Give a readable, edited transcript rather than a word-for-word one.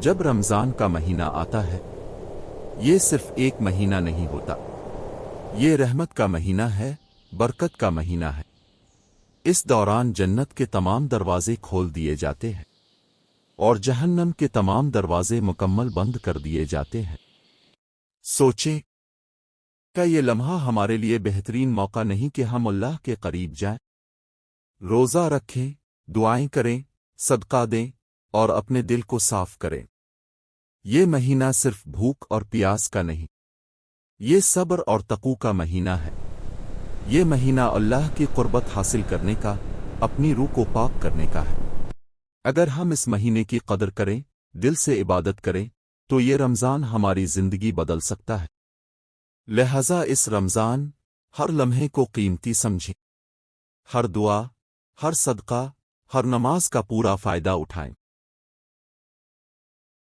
جب رمضان کا مہینہ آتا ہے، یہ صرف ایک مہینہ نہیں ہوتا، یہ رحمت کا مہینہ ہے، برکت کا مہینہ ہے۔ اس دوران جنت کے تمام دروازے کھول دیے جاتے ہیں اور جہنم کے تمام دروازے مکمل بند کر دیے جاتے ہیں۔ سوچیں، کیا یہ لمحہ ہمارے لیے بہترین موقع نہیں کہ ہم اللہ کے قریب جائیں؟ روزہ رکھیں، دعائیں کریں، صدقہ دیں اور اپنے دل کو صاف کریں۔ یہ مہینہ صرف بھوک اور پیاس کا نہیں، یہ صبر اور تقوی کا مہینہ ہے۔ یہ مہینہ اللہ کی قربت حاصل کرنے کا، اپنی روح کو پاک کرنے کا ہے۔ اگر ہم اس مہینے کی قدر کریں، دل سے عبادت کریں، تو یہ رمضان ہماری زندگی بدل سکتا ہے۔ لہذا اس رمضان ہر لمحے کو قیمتی سمجھیں، ہر دعا، ہر صدقہ، ہر نماز کا پورا فائدہ اٹھائیں۔